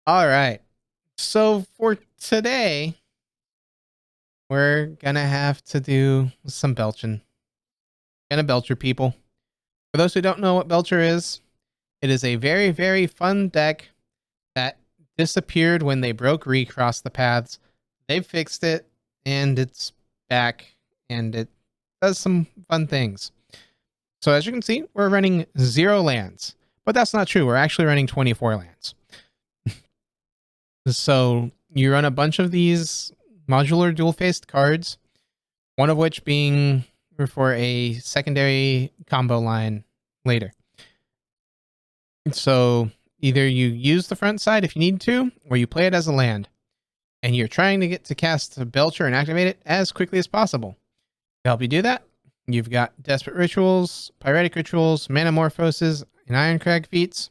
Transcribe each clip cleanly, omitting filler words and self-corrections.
All right. So for today, we're gonna have to do some belching. Gonna Belcher people. For those who don't know what Belcher is, it is a very, very fun deck that disappeared when they broke recross the paths. They fixed it and it's back and it does some fun things. So as you can see, we're running 0 lands, but that's not true. We're actually running 24 lands. So you run a bunch of these modular dual-faced cards, one of which being for a secondary combo line later. So either you use the front side if you need to, or you play it as a land. And you're trying to get to cast Belcher and activate it as quickly as possible. To help you do that, you've got Desperate Rituals, Pyretic Rituals, Manamorphoses, and Ironcrag feats.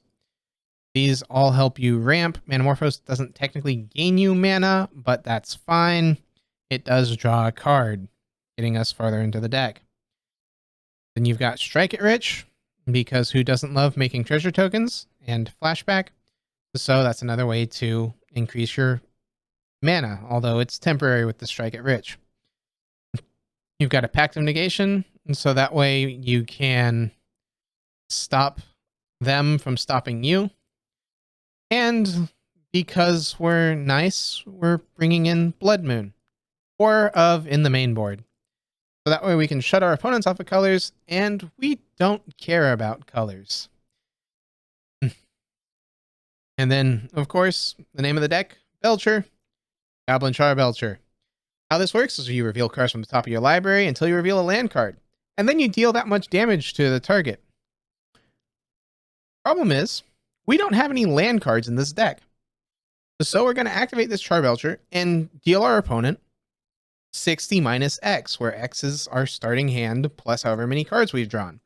These all help you ramp. Manamorphose doesn't technically gain you mana, but that's fine. It does draw a card, getting us farther into the deck. Then you've got Strike It Rich, because who doesn't love making treasure tokens, and Flashback. So that's another way to increase your mana, although it's temporary with the Strike It Rich. You've got a Pact of Negation, so that way you can stop them from stopping you. And because we're nice, we're bringing in Blood Moon, 4 of in the main board. So that way we can shut our opponents off of colors, and we don't care about colors. And then, of course, the name of the deck, Belcher, Goblin Charbelcher. How this works is you reveal cards from the top of your library until you reveal a land card, and then you deal that much damage to the target. Problem is, we don't have any land cards in this deck. So we're going to activate this Charbelcher and deal our opponent 60 minus X, where X is our starting hand plus however many cards we've drawn.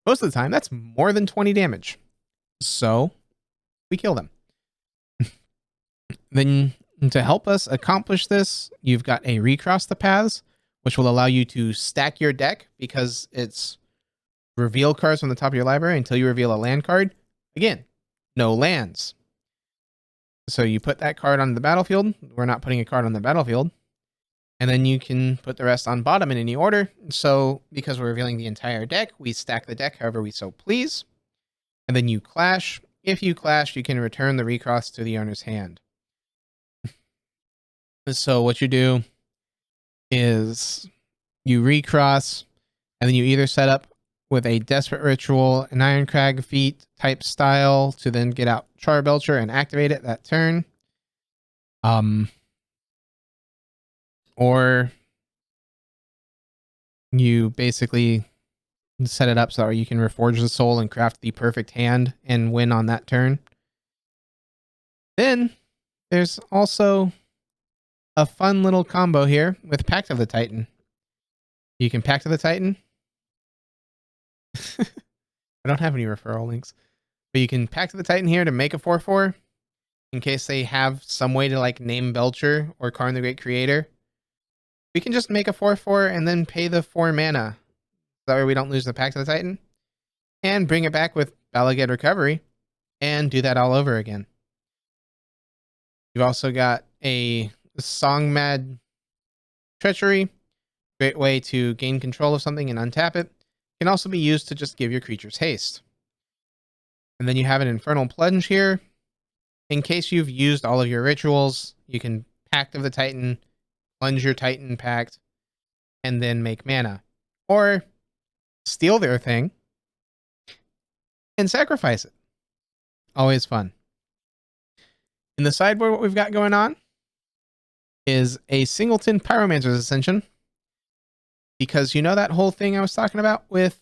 Most of the time, that's more than 20 damage. So we kill them. Then to help us accomplish this, you've got a Recross the Paths, which will allow you to stack your deck because it's reveal cards from the top of your library until you reveal a land card. Again, no lands. So you put that card on the battlefield. We're not putting a card on the battlefield. And then you can put the rest on bottom in any order. So because we're revealing the entire deck, we stack the deck however we so please. And then you clash. If you clash, you can return the recross to the owner's hand. So what you do is you recross, and then you either set up with a Desperate Ritual, an Ironcrag feat type style to then get out Charbelcher and activate it that turn. Or you basically set it up so that you can reforge the soul and craft the perfect hand and win on that turn. Then there's also a fun little combo here with Pact of the Titan. You can Pact of the Titan. I don't have any referral links. But you can Pact of the Titan here to make a 4/4 in case they have some way to like name Belcher or Karn the Great Creator. We can just make a 4/4 and then pay the 4 mana. That way we don't lose the Pact of the Titan. And bring it back with Balagad Recovery and do that all over again. You've also got a Song Mad Treachery. Great way to gain control of something and untap it. Can also be used to just give your creatures haste. And then you have an Infernal Plunge here. In case you've used all of your rituals, you can Pact of the Titan, plunge your Titan Pact, and then make mana. Or steal their thing and sacrifice it. Always fun. In the sideboard, what we've got going on is a Singleton Pyromancer's Ascension. Because you know that whole thing I was talking about with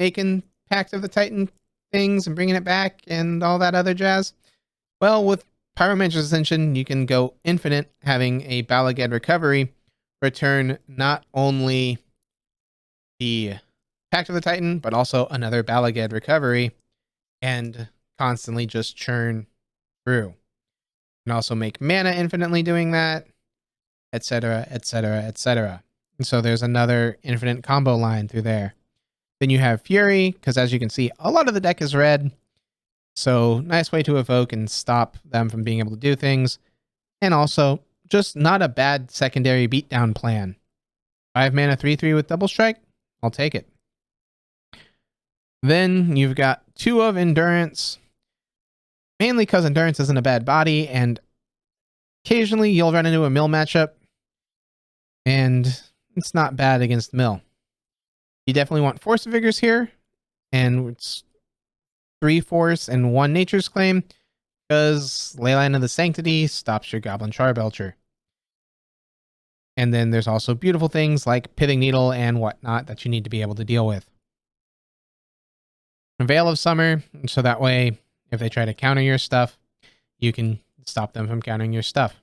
making Pact of the Titan things and bringing it back and all that other jazz? Well, with Pyromancer's Ascension, you can go infinite, having a Balagad Recovery return not only the Pact of the Titan, but also another Balagad Recovery, and constantly just churn through. You can also make mana infinitely doing that, etc., etc., etc. And so there's another infinite combo line through there. Then you have Fury, because as you can see, a lot of the deck is red. So nice way to evoke and stop them from being able to do things. And also just not a bad secondary beatdown plan. 5 mana 3/3 with double strike. I'll take it. Then you've got 2 of endurance. Mainly because endurance isn't a bad body, and occasionally you'll run into a mill matchup, and it's not bad against mill. You definitely want Force of Vigors here, and it's 3 Force and 1 Nature's Claim, because Leyline of the Sanctity stops your Goblin Charbelcher. And then there's also beautiful things like Pithing Needle and whatnot that you need to be able to deal with. Veil of Summer, so that way, if they try to counter your stuff, you can stop them from countering your stuff.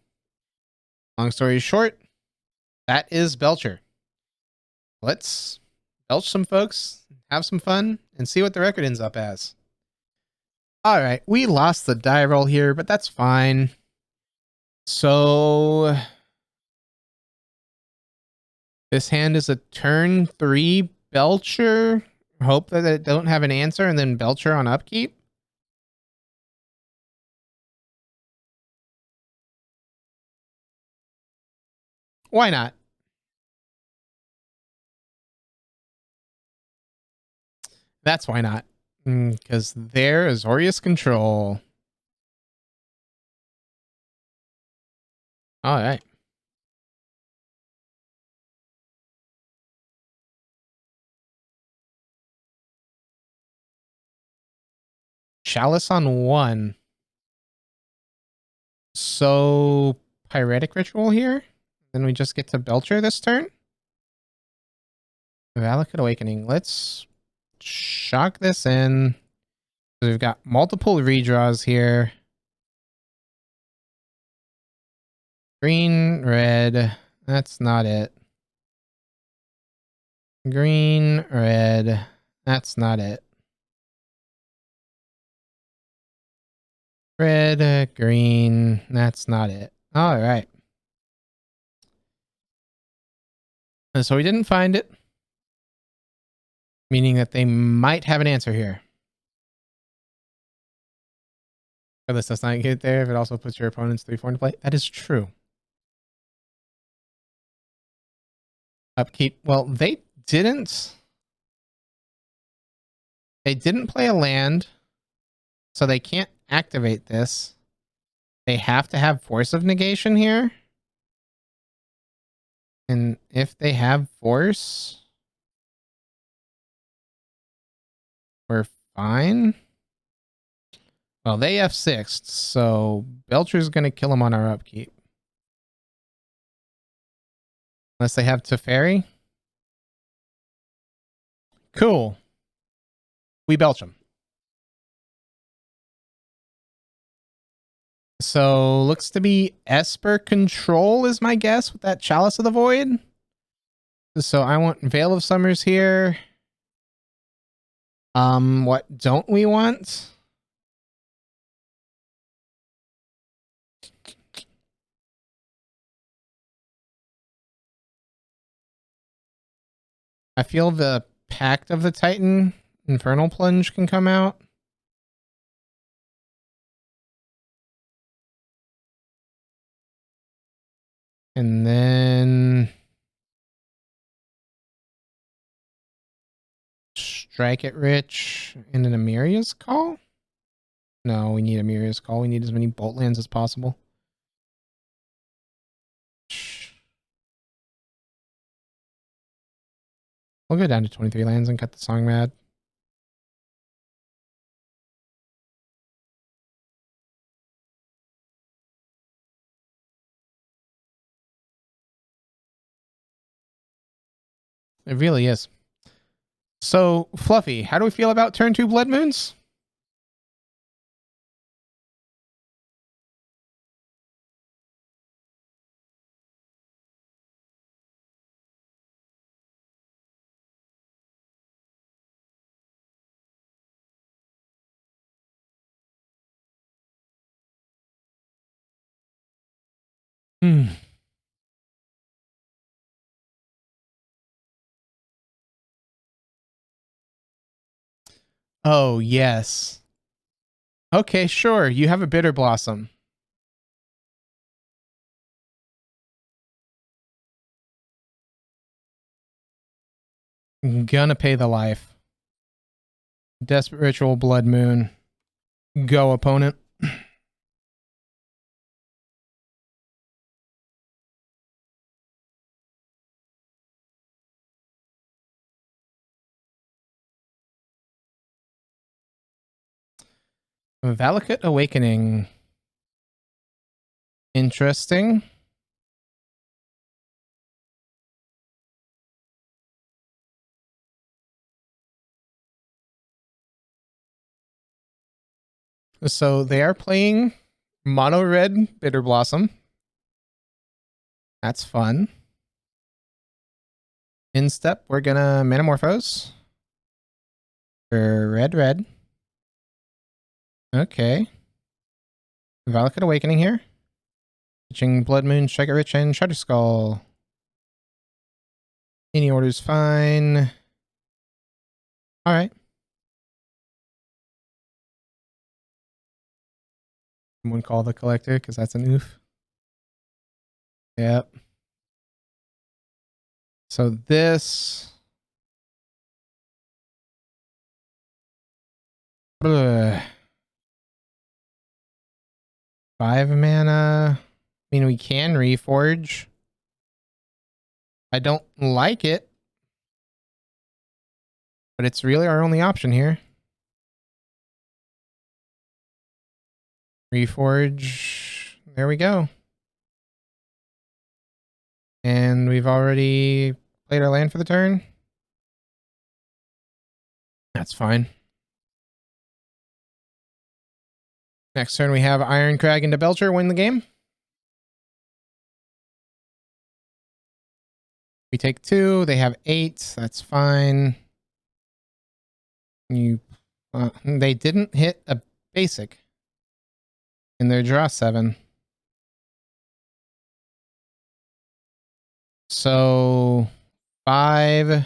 Long story short, that is Belcher. Let's belch some folks, have some fun, and see what the record ends up as. Alright, we lost the die roll here, but that's fine. So this hand is a turn 3 Belcher. Hope that it don't have an answer, and then Belcher on upkeep. Why not? That's why not. Because there is Azorius Control. Alright. Chalice on 1. So, Pyretic Ritual here. Then we just get to Belcher this turn. Valakut Awakening. Let's shock this in. So we've got multiple redraws here. Green, red. That's not it. Green, red. That's not it. Red, green. That's not it. All right. So we didn't find it. Meaning that they might have an answer here. Or this does not get there if it also puts your opponent's 3/4 into play. That is true. Upkeep. Well, they didn't. They didn't play a land, so they can't activate this. They have to have Force of Negation here. And if they have Force, we're fine. Well, they F6'd, so Belcher's going to kill them on our upkeep. Unless they have Teferi. Cool. We belch them. So, looks to be Esper Control is my guess with that Chalice of the Void. So, I want Veil of Summers here. What don't we want? I feel the Pact of the Titan Infernal Plunge can come out. And then Strike it rich and an Amiria's Call? No, we need Amiria's Call. We need as many bolt lands as possible. We'll go down to 23 lands and cut the song mad. It really is. So, Fluffy, how do we feel about turn 2 Blood Moons? Oh, yes. Okay, sure. You have a bitter blossom. Gonna pay the life. Desperate Ritual, Blood Moon. Go, opponent. Valakut Awakening. Interesting. So they are playing mono red Bitter Blossom. That's fun. In step, we're gonna Metamorphose. Red, red. Okay. Valakut Awakening here. Pitching Blood Moon, Strike It Rich, and Shatter Skull. Any order's fine. Alright. Someone call the collector, because that's an oof. Yep. So this... Ugh. 5 mana. I mean, we can reforge. I don't like it. But it's really our only option here. Reforge. There we go. And we've already played our land for the turn. That's fine. Next turn we have Iron Crag into Belcher, win the game. We take 2. They have 8. That's fine. They didn't hit a basic in their draw 7. So 5.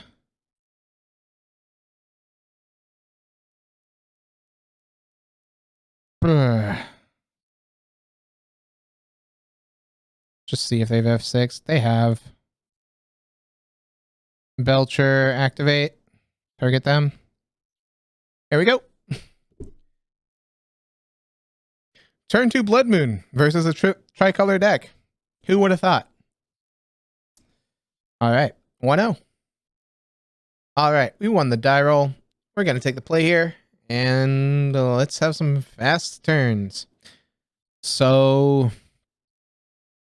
Just see if they've F6. They have. Belcher, activate. Target them. There we go. Turn 2 Blood Moon versus a tricolor deck. Who would have thought? All right. 1-0. All right. We won the die roll. We're going to take the play here. And let's have some fast turns. So...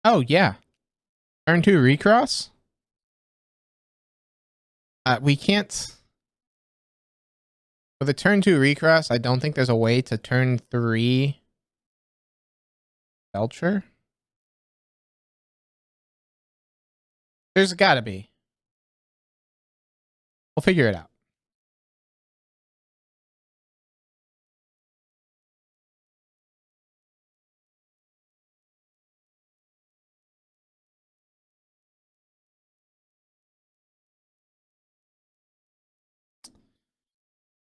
Oh, yeah. Turn 2 recross? We can't... For the turn 2 recross, I don't think there's a way to turn 3 Belcher. There's gotta be. We'll figure it out.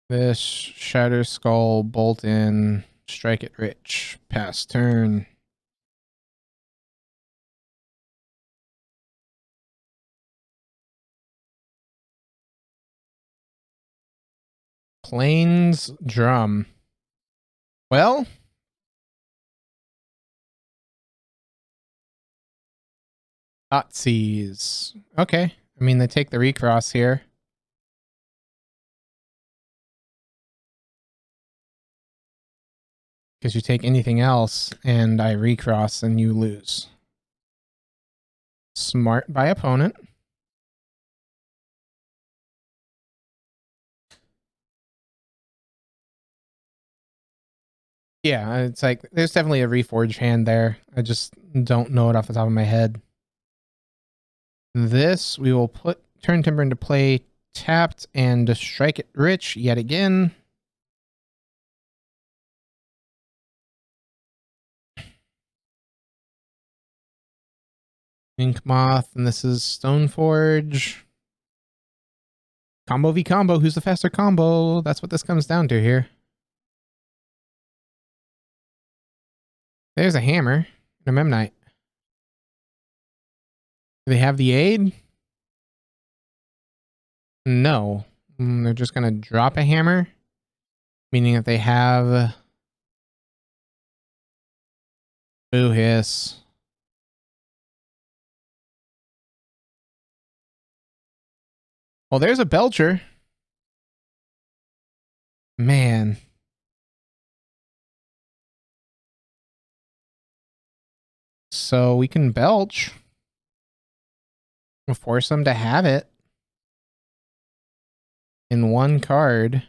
This Shatter Skull, bolt in, strike it rich, pass turn. Plains Drum. Well, Thoughtseize. Okay. I mean, they take the recross here. Because you take anything else and I recross and you lose. Smart by opponent. Yeah, it's like there's definitely a reforge hand there. I just don't know it off the top of my head. This we will put turn timber into play tapped and strike it rich yet again. Ink Moth, and this is Stoneforge. Combo v combo. Who's the faster combo? That's what this comes down to here. There's a hammer and a memnite. Do they have the aid? No. They're just going to drop a hammer, meaning that they have... Boo hiss. Well, there's a Belcher. Man. So we can belch. We'll force them to have it. In one card.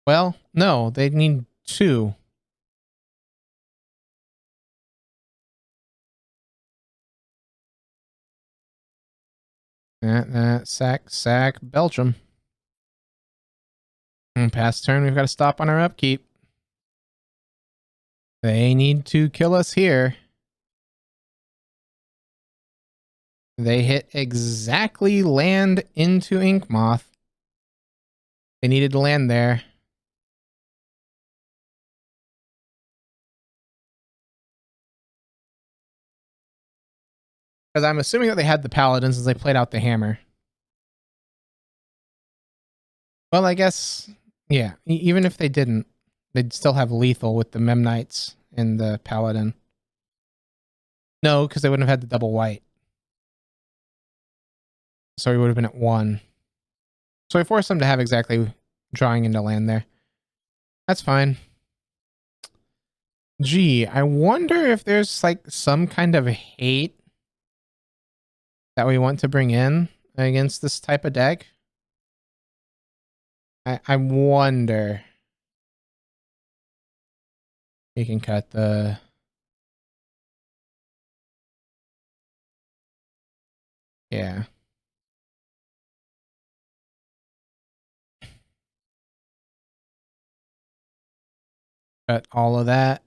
Well, no, they need two. Sack, belch them. And past turn, we've got to stop on our upkeep. They need to kill us here. They hit exactly land into Inkmoth. They needed to land there. Because I'm assuming that they had the Paladins as they played out the hammer. Well, I guess, yeah, even if they didn't, they'd still have lethal with the Memnites and the Paladin. No, because they wouldn't have had the double white. So he would have been at 1. So I forced them to have exactly drawing into land there. That's fine. Gee, I wonder if there's like some kind of hate that we want to bring in against this type of deck. I wonder. You can cut the... Yeah. Cut all of that.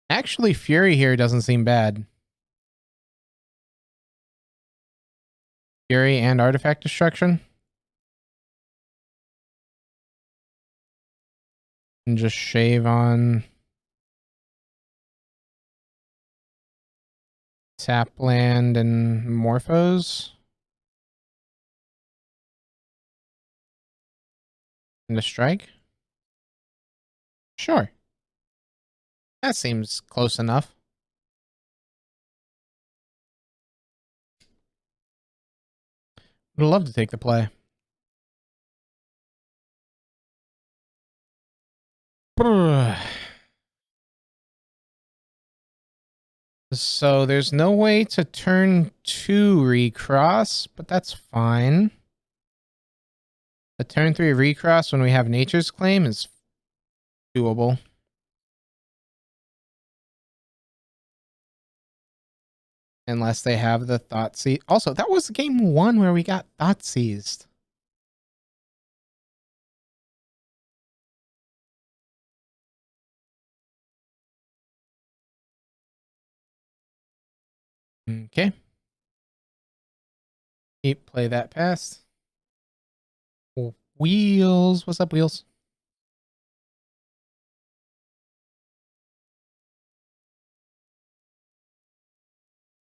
Actually, Fury here doesn't seem bad. Fury and Artifact Destruction. And just shave on... Tapland and Morphos. And a strike. Sure. That seems close enough. Would love to take the play. So there's no way to turn 2 recross, but that's fine. The turn 3 recross when we have Nature's Claim is doable. Unless they have the Thoughtseize. Also, that was game 1 where we got Thoughtseized. Okay. Play that pass. Wheels. What's up, Wheels?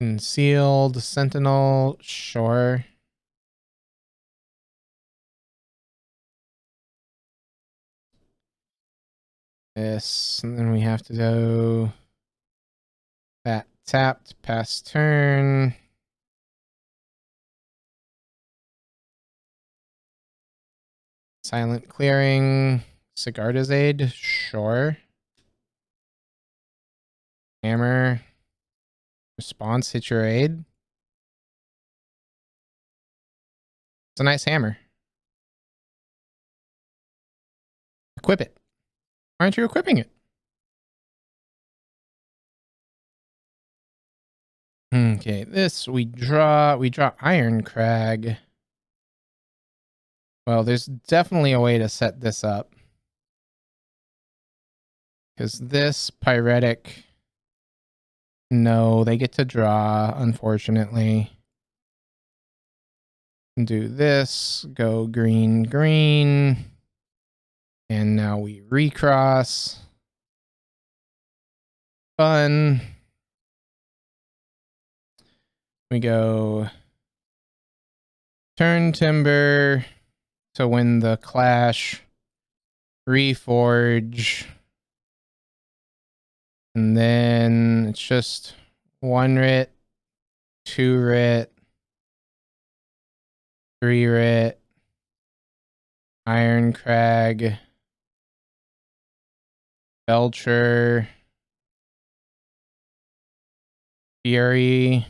Concealed. Sentinel. Sure. This. And then we have to go... That tapped. Pass turn. Silent Clearing. Sigarda's Aid. Sure. Hammer. Response. Hit your aid. It's a nice hammer. Equip it. Why aren't you equipping it? Okay, this we draw Iron Crag. Well, there's definitely a way to set this up. Because this Pyretic... No, they get to draw, unfortunately. Do this, go green, green. And now we recross. Fun. We go turn timber to win the clash. Reforge. And then it's just 1 writ, 2 writ, 3 writ, Iron Crag, Belcher, Fury,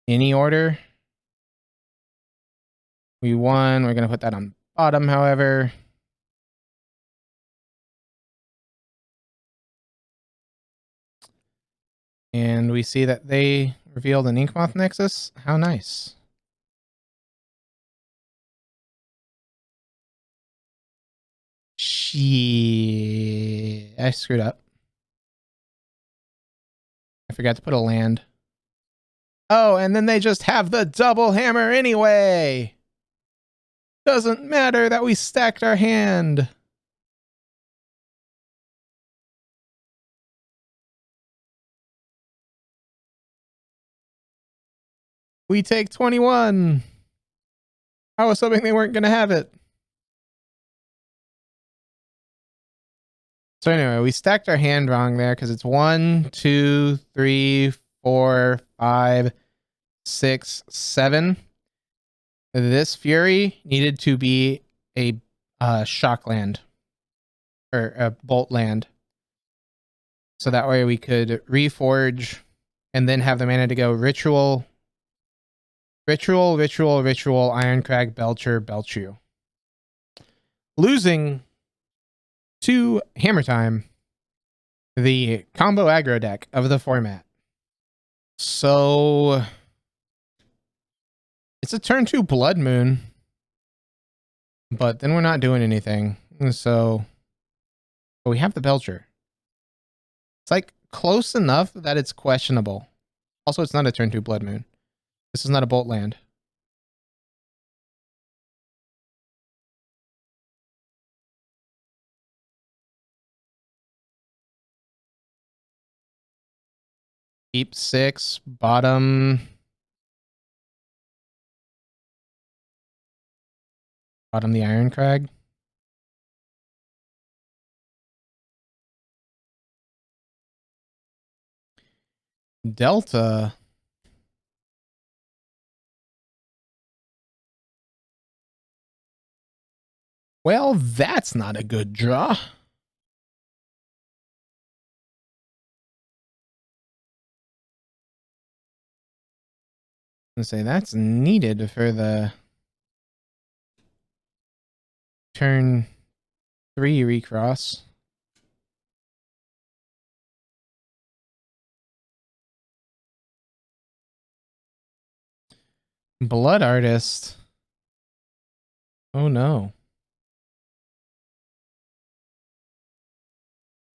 any order. We won. We're going to put that on bottom, however. And we see that they revealed an Inkmoth Nexus. How nice. I screwed up. I forgot to put a land. Oh, and then they just have the double hammer anyway. Doesn't matter that we stacked our hand. We take 21. I was hoping they weren't going to have it. So anyway, we stacked our hand wrong there because it's 1, 2, 3, 4, 5, 6, 7. This Fury needed to be a shock land or a bolt land. So that way we could reforge and then have the mana to go ritual, Iron Crag, Belcher, belch you. Losing to Hammer Time, the combo aggro deck of the format. So it's a turn 2 Blood Moon, but then we're not doing anything. So but we have the Belcher. It's like close enough that it's questionable. Also, it's not a turn 2 Blood Moon. This is not a bolt land. Deep 6, bottom the Iron Crag. Delta. Well, that's not a good draw. I'm gonna say that's needed for the turn 3 recross. Blood Artist. Oh no.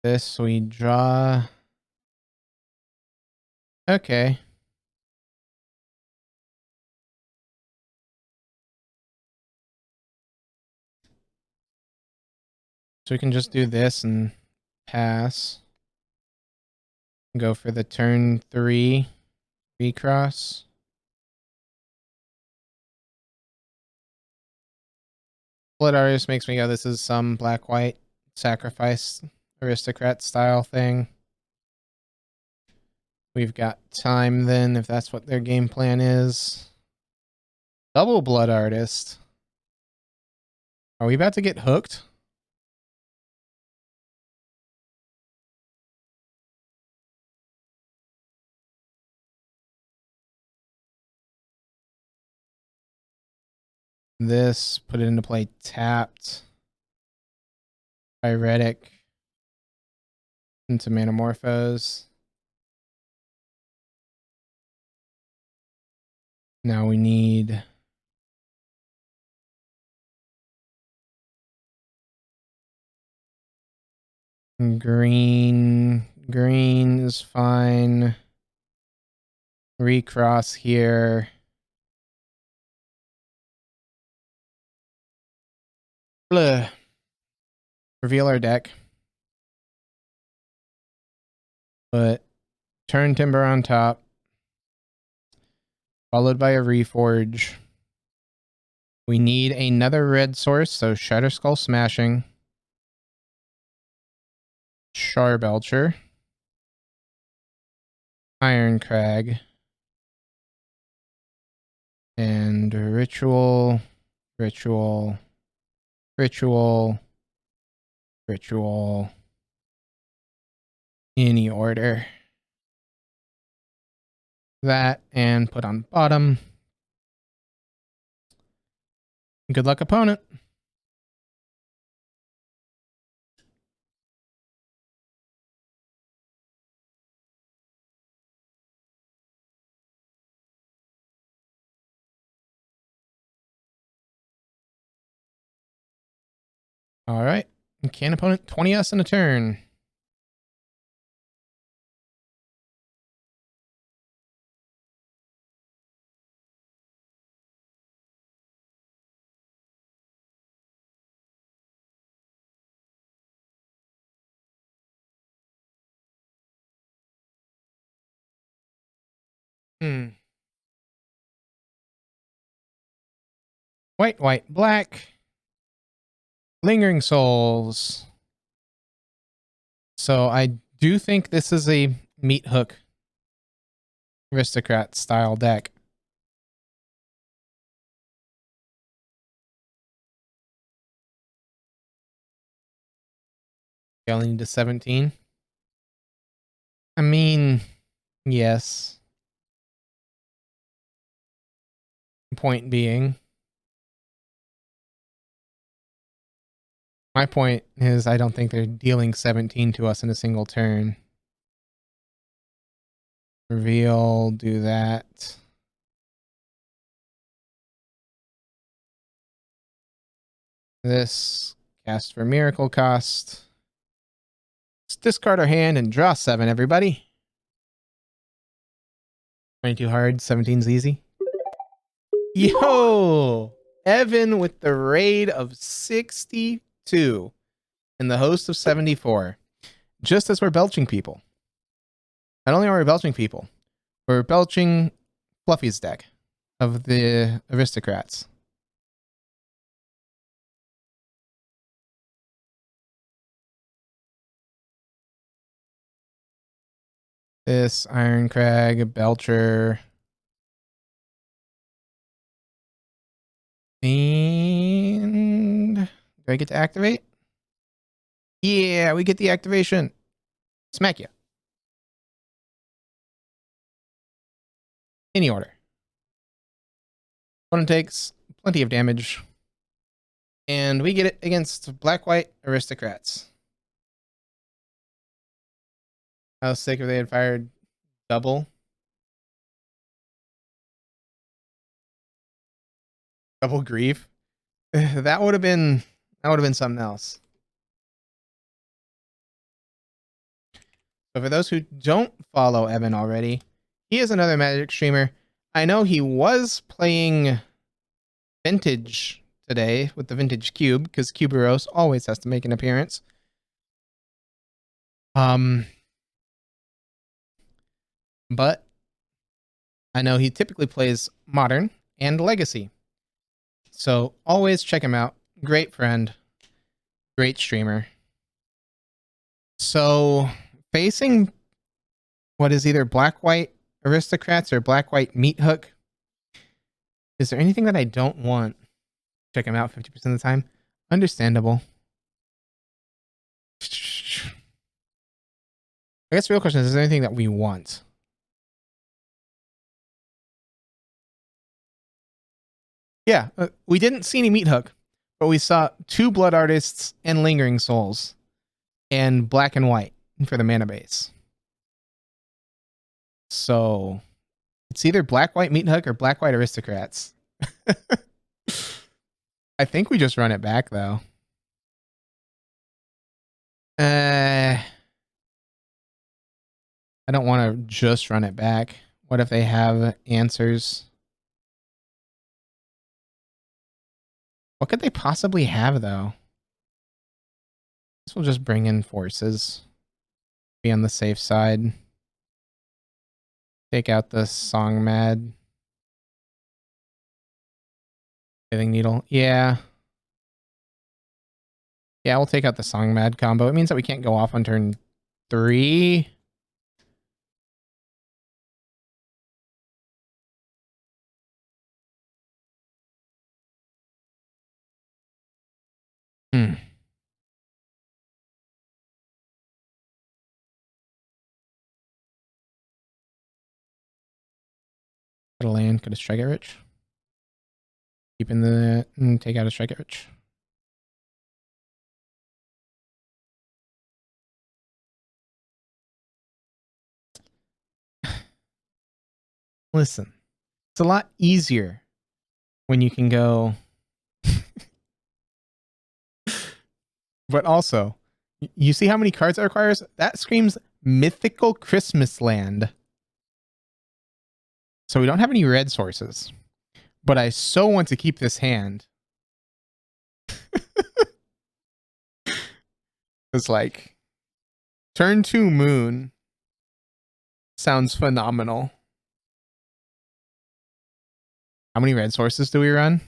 This we draw. Okay. So we can just do this and pass. Go for the turn 3 recross. Blood Artist makes me go, this is some black-white sacrifice aristocrat style thing. We've got time then, if that's what their game plan is. Double Blood Artist. Are we about to get hooked? This, put it into play tapped. Pyretic. Into Manamorphose. Now we need green. Green is fine. Recross here. Blah. Reveal our deck. Put Turn Timber on top. Followed by a Reforge. We need another red source, so Shatter Skull Smashing. Charbelcher. Iron Crag. And Ritual. Ritual. Ritual. Ritual. Any order. That and put on bottom. Good luck, opponent. All right. Can opponent 20 us in a turn? White, white, black. Lingering Souls. So I do think this is a meat hook aristocrat style deck. Scaling to 17. I mean, yes. Point being, my point is I don't think they're dealing 17 to us in a single turn. Reveal, do that. This, cast for miracle cost. Let's discard our hand and draw 7, everybody. 22 hard, 17's easy. Yo! Evan with the raid of 62 and the host of 74. Just as we're belching people. Not only are we belching people, we're belching Fluffy's deck of the aristocrats. This Iron Crag, Belcher. And do I get to activate? Yeah, we get the activation. Smack you. Any order. Opponent takes plenty of damage. And we get it against black-white aristocrats. How sick if they had fired double? Double grief? That would have been something else. So for those who don't follow Evan already, he is another Magic streamer. I know he was playing Vintage today with the Vintage Cube, because Cuberos always has to make an appearance. But I know he typically plays Modern and Legacy. So always check him out. Great friend. Great streamer. So facing what is either black-white aristocrats or black-white meat hook, is there anything that I don't want? Check him out 50% of the time. Understandable. I guess the real question is there anything that we want? Yeah, we didn't see any meat hook, but we saw 2 Blood Artists and Lingering Souls and black and white for the mana base. So it's either black-white meat hook or black-white aristocrats. I think we just run it back though. I don't want to just run it back. What if they have answers? What could they possibly have though? Guess we'll just bring in forces. Be on the safe side. Take out the Song Mad. Pithing Needle. Yeah. Yeah, we'll take out the Song Mad combo. It means that we can't go off on turn 3. Hmm. Could a land, could a strike it rich. Keeping the take out a strike it rich. Listen, it's a lot easier when you can go. But also, you see how many cards it requires? That screams Mythical Christmas Land. So we don't have any red sources. But I so want to keep this hand. It's like turn 2 moon sounds phenomenal. How many red sources do we run?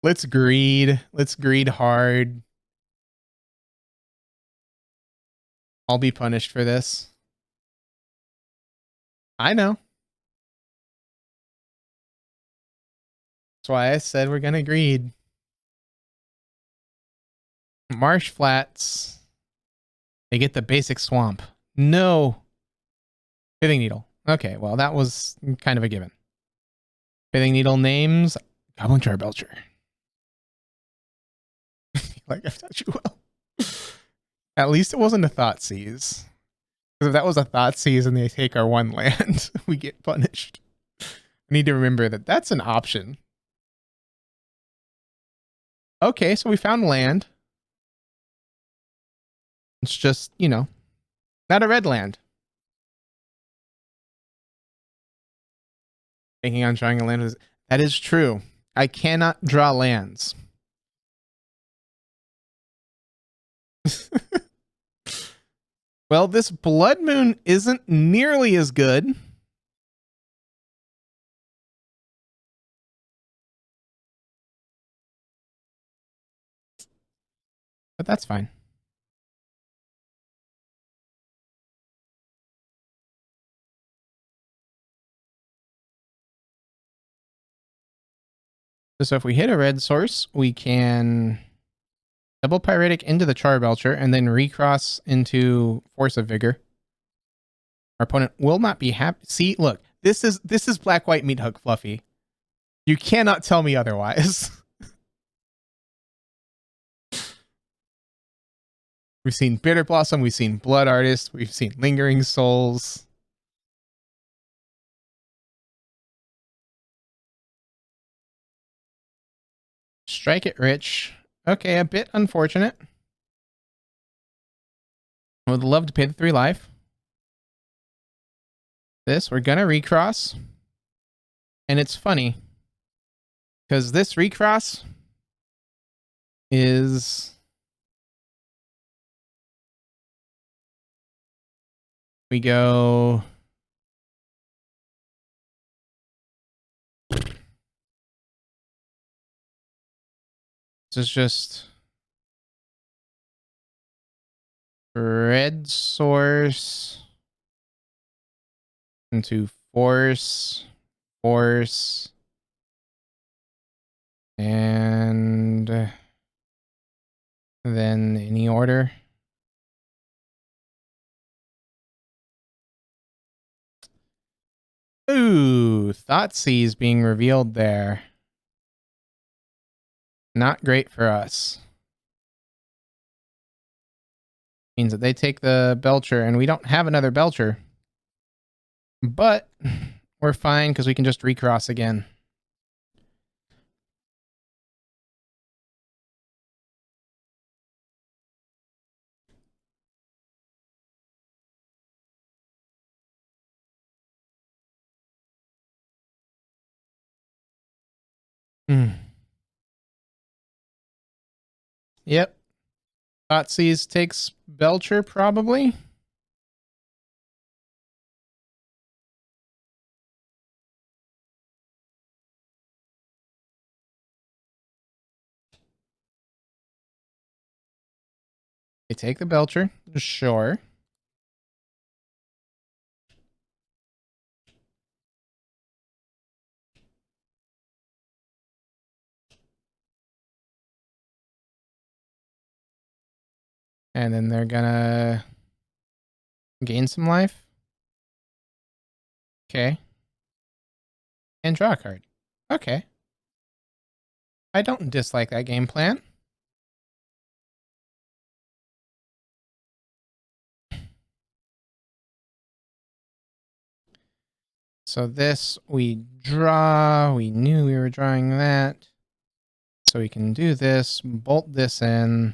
Let's greed. Let's greed hard. I'll be punished for this. I know. That's why I said we're gonna greed. Marsh Flats. They get the basic swamp. No. Pithing Needle. Okay, well, that was kind of a given. Pithing Needle names Goblin Charbelcher. Like I've touched you well. At least it wasn't a Thoughtseize. Because if that was a Thoughtseize and they take our 1 land, we get punished. I need to remember that that's an option. Okay, so we found land. It's just, you know, not a red land. Thinking on drawing a land is... That is true. I cannot draw lands. Well, this Blood Moon isn't nearly as good. But that's fine. So if we hit a red source, we can double Pyretic into the Charbelcher and then recross into Force of Vigor. Our opponent will not be happy. See, look, this is Black White Meat Hook Fluffy. You cannot tell me otherwise. We've seen Bitter Blossom, we've seen Blood Artist, we've seen Lingering Souls. Strike it rich. Okay, a bit unfortunate. I would love to pay the 3 life. This, we're gonna recross. And it's funny. Because this recross is... We go... This is just... Red source... Into force... Force... And... Then any order... Ooh, Thoughtseize being revealed there. Not great for us. Means that they take the Belcher, and we don't have another Belcher. But we're fine because we can just recross again. Yep. Thoughtseize takes Belcher, probably. They take the Belcher. Sure. And then they're gonna gain some life. Okay. And draw a card. Okay. I don't dislike that game plan. So this, we draw. We knew we were drawing that. So we can do this, bolt this in.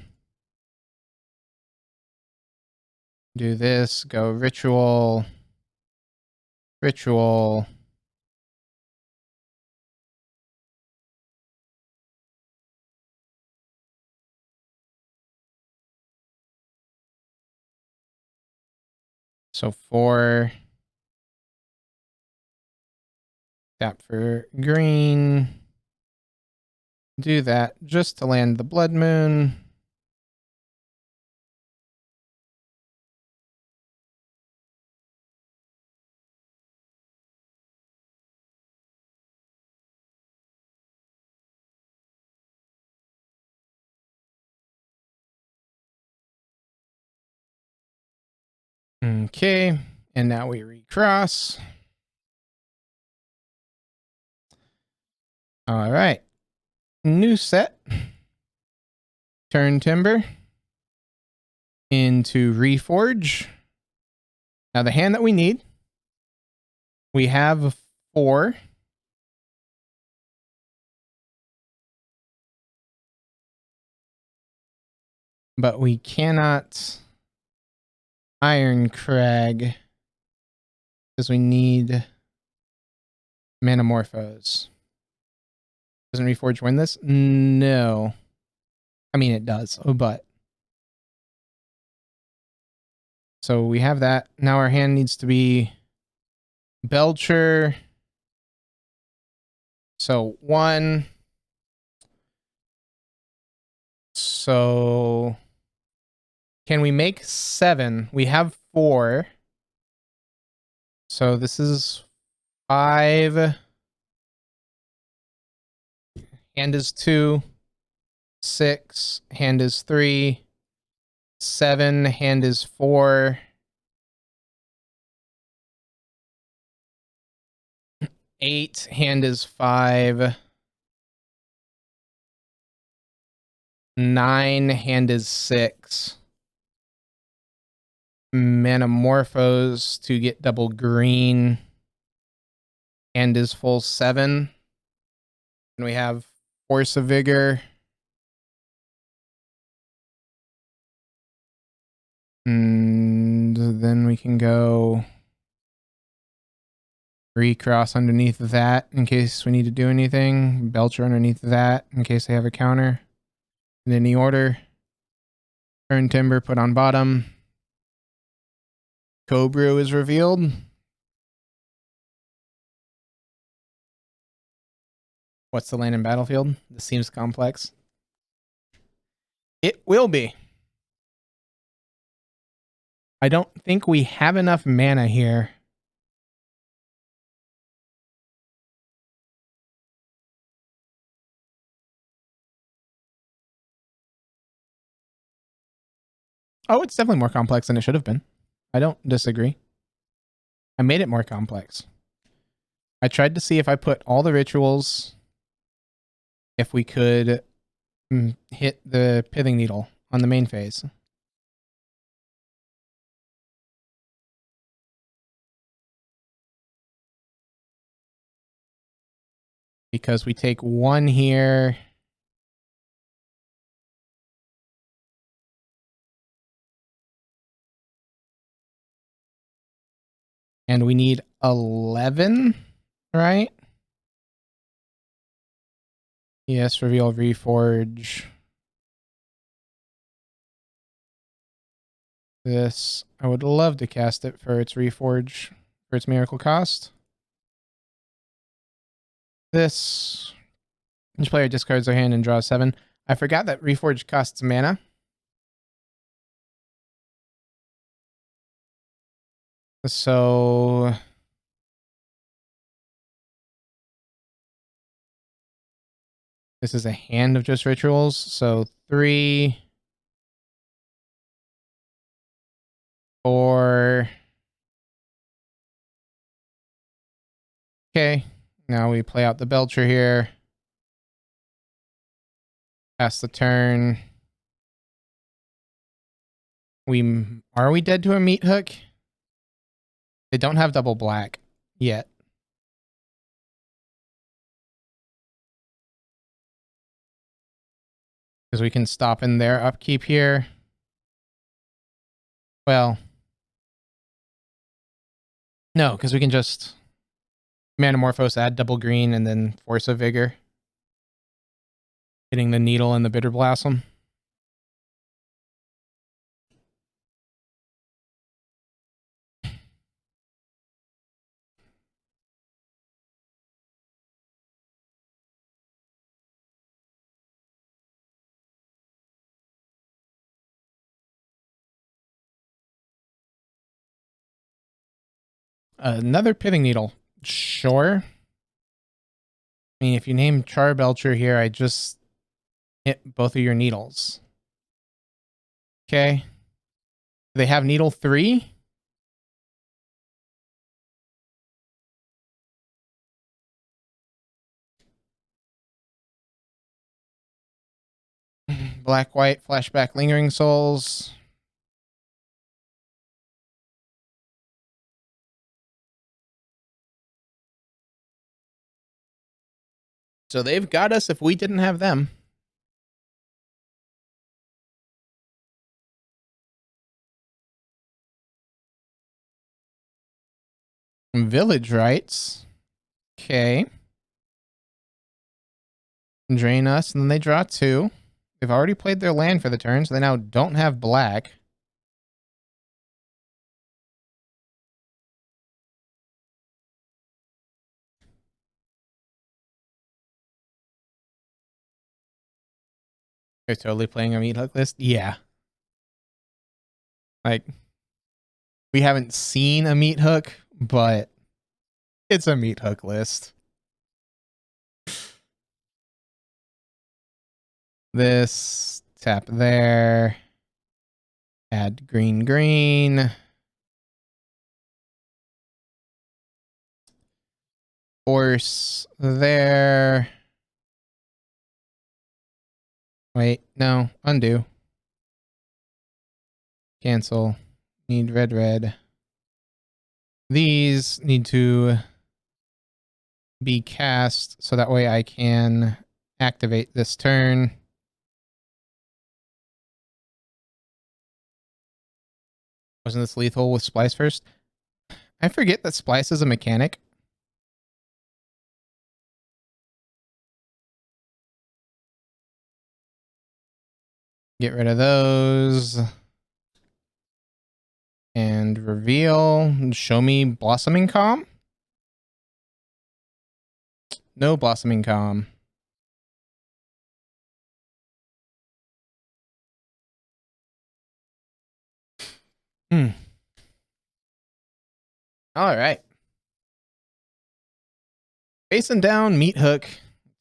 Do this, go ritual. Ritual. So 4. Tap for green. Do that just to land the Blood Moon. Okay, and now we recross. All right, new set. Turn Timber into Reforge. Now the hand that we need, we have 4. But we cannot Iron Crag because we need Manamorphose. Doesn't Reforge win this? No. I mean, it does, but. So we have that. Now our hand needs to be Belcher. So 1. So can we make 7? We have 4. So this is 5. Hand is 2. 6. Hand is 3. 7. Hand is 4. 8. Hand is 5. 9. Hand is 6. Manamorphose to get double green. Hand is full 7. And we have Force of Vigor. And then we can go recross underneath that in case we need to do anything. Belcher underneath that in case they have a counter. In any order. Turn Timber, put on bottom. Cobra is revealed. What's the land in battlefield? This seems complex. It will be. I don't think we have enough mana here. Oh, it's definitely more complex than it should have been. I don't disagree. I made it more complex. I tried to see if I put all the rituals, if we could hit the Pithing Needle on the main phase. Because we take 1 here. And we need 11, right? Yes, reveal, reforge. This. I would love to cast it for its reforge, for its miracle cost. This. Each player discards their hand and draws 7. I forgot that reforge costs mana. So this is a hand of just rituals. So 3, 4. Okay. Now we play out the Belcher here. Pass the turn. Are we dead to a meat hook? They don't have double black yet. Because we can stop in their upkeep here. Well, no, because we can just Manamorphose, add double green, and then Force of Vigor. Hitting the Needle and the Bitter Blossom. Another Pithing Needle. Sure. I mean, if you name Charbelcher here, I just hit both of your needles. Okay. Do they have Needle 3? Black, white, flashback, lingering souls. So they've got us if we didn't have them. Village Rites. Okay. Drain us, and then they draw 2. They've already played their land for the turn, so they now don't have black. They're totally playing a meat hook list? Yeah. Like, we haven't seen a meat hook, but it's a meat hook list. This, tap there. Add green, green. Force there. Wait, no, undo. Cancel. Need red, red. These need to be cast so that way I can activate this turn. Wasn't this lethal with Splice first? I forget that Splice is a mechanic. Get rid of those. And reveal. Show me Blossoming Calm. No Blossoming Calm. All right. Facing down, meat hook,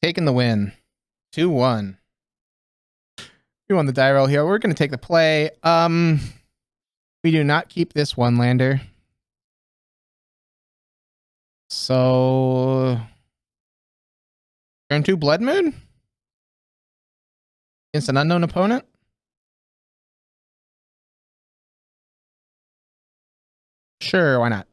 taking the win. 2-1. We won the die roll here. We're going to take the play. We do not keep this one lander. So turn 2 Blood Moon against an unknown opponent. Sure, why not?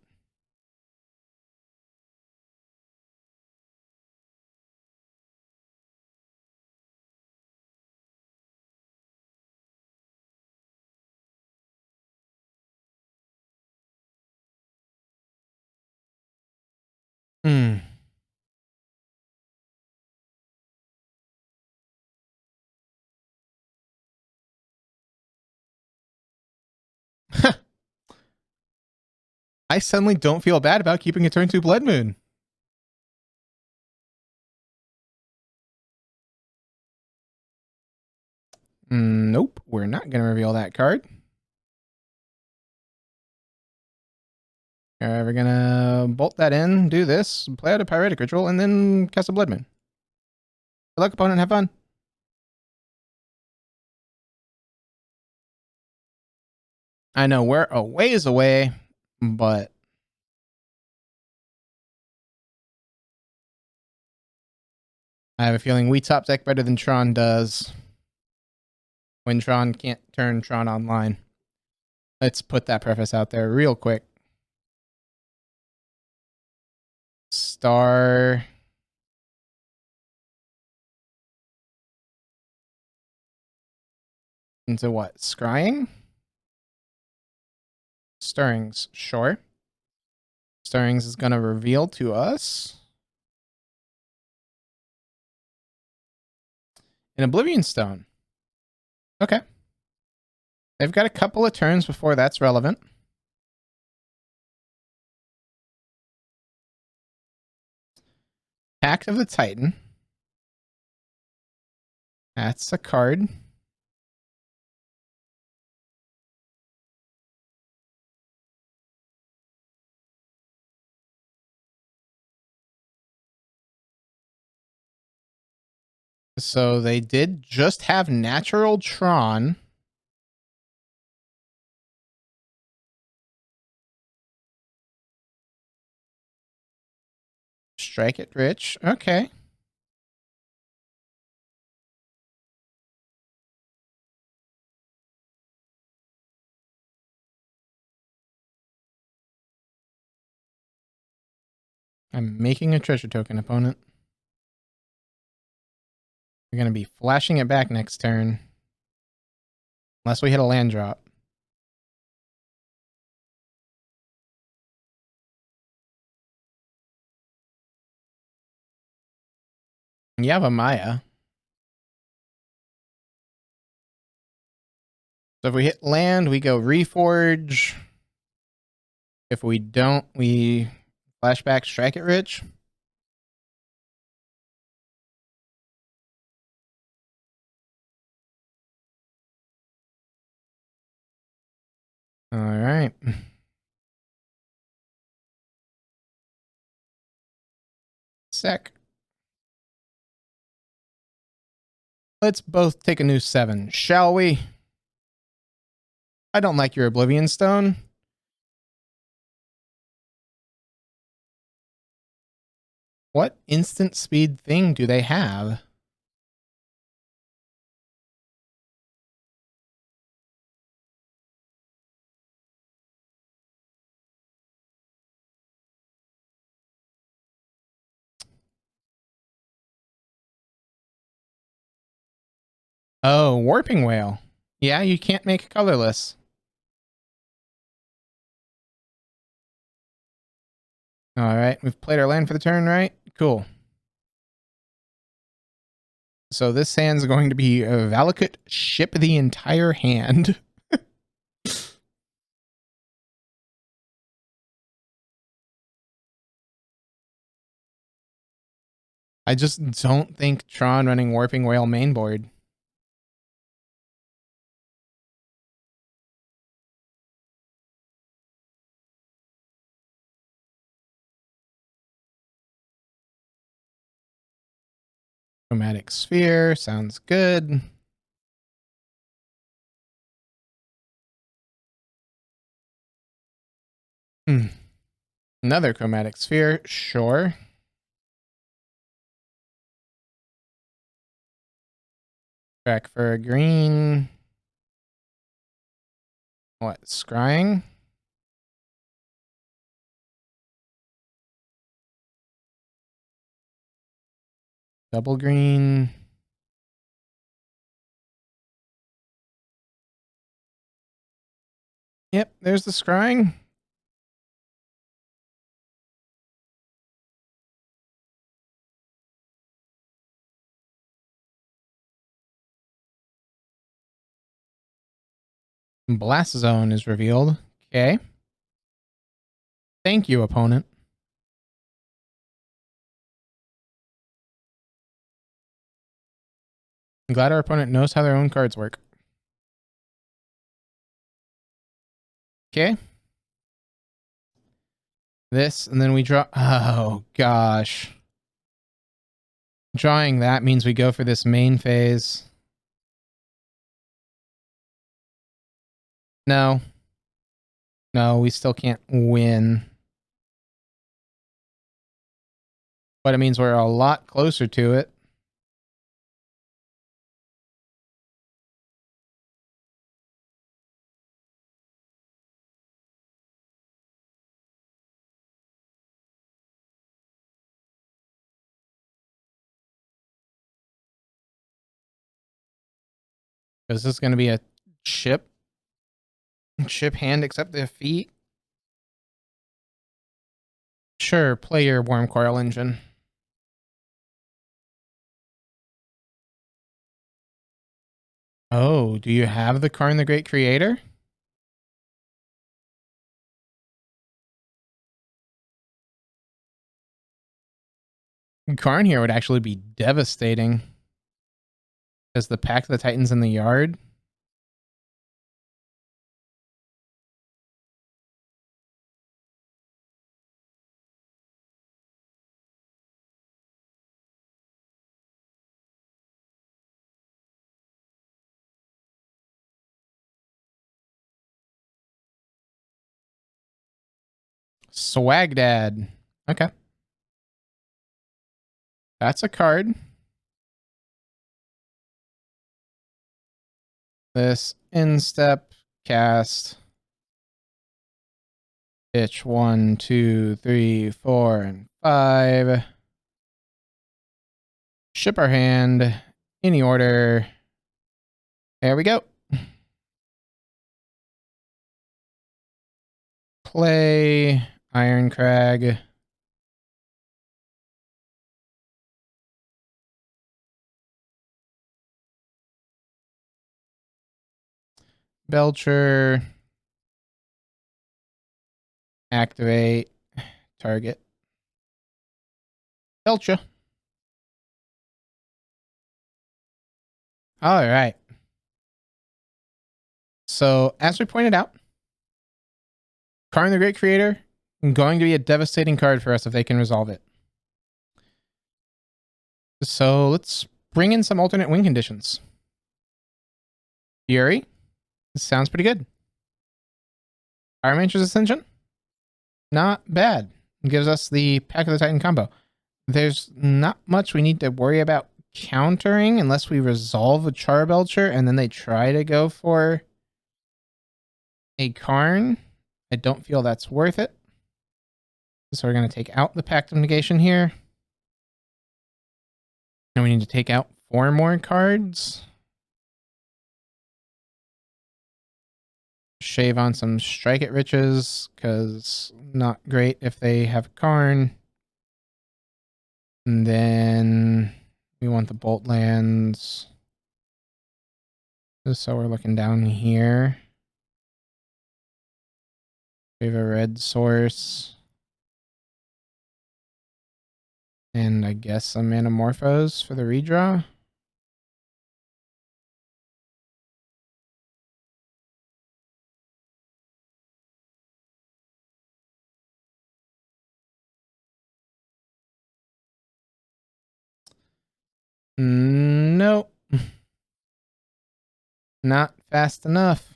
I suddenly don't feel bad about keeping a turn 2 Blood Moon. Nope, we're not going to reveal that card. We're going to bolt that in, do this, play out a Pyretic Ritual, and then cast a Blood Moon. Good luck, opponent. Have fun. I know we're a ways away, but I have a feeling we top deck better than Tron does when Tron can't turn Tron online. Let's put that preface out there real quick. Star. Into what? Scrying? Stirrings, sure. Stirrings is going to reveal to us an Oblivion Stone. Okay. They've got a couple of turns before that's relevant. Pact of the Titan. That's a card. So they did just have natural Tron. Strike it rich. Okay. I'm making a treasure token, opponent. We're going to be flashing it back next turn. Unless we hit a land drop. You have a Maya. So if we hit land, we go Reforge. If we don't, we flashback Strike It Rich. All right. Sec. Let's both take a new 7, shall we? I don't like your Oblivion Stone. What instant speed thing do they have? Oh, Warping Whale. Yeah, you can't make colorless. All right, we've played our land for the turn, right? Cool. So this hand's going to be a Valakut ship the entire hand. I just don't think Tron running Warping Whale mainboard. Chromatic Sphere sounds good. Another Chromatic Sphere, sure. Track for a green. What, scrying? Double green. Yep, there's the scrying. Blast Zone is revealed. Okay. Thank you, opponent. I'm glad our opponent knows how their own cards work. Okay. This, and then we draw. Oh, gosh. Drawing that means we go for this main phase. No. No, we still can't win. But it means we're a lot closer to it. Is this going to be a chip? Chip hand except the feet? Sure, play your Warm Coil Engine. Oh, do you have the Karn the Great Creator? Karn here would actually be devastating. As the Pack of the Titans in the yard. Swag Dad. Okay. That's a card. This instep cast. Pitch 1, 2, 3, 4, and 5. Ship our hand. Any order. There we go. Play Iron Crag. Belcher. Activate. Target. Belcher. All right. So, as we pointed out, Karn the Great Creator going to be a devastating card for us if they can resolve it. So, let's bring in some alternate win conditions. Fury. This sounds pretty good. Fire Manager's Ascension. Not bad. It gives us the Pack of the Titan combo. There's not much we need to worry about countering unless we resolve a Charbelcher and then they try to go for a Karn. I don't feel that's worth it. So we're going to take out the Pact of Negation here. And we need to take out 4 more cards. Shave on some Strike at Riches, because not great if they have Karn. And then we want the Bolt lands. So we're looking down here. We have a red source. And I guess some Manamorphos for the redraw. Nope. Not fast enough.